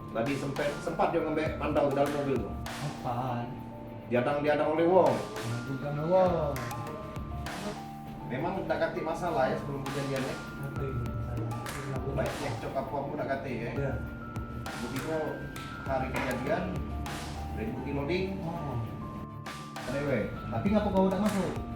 Tadi sempat dia ngambil mandau di dalam mobil tuh. Apaan? Diadang oleh Wong. Bukan wow. Memang udah kati masalah ya sebelum kejadiannya. Apa ini? Baik cekcok apa pun udah kati ya. Ya. Begitu hari kejadian, dari bukti loading, Oh. anyway. Tapi ngapa kau udah masuk?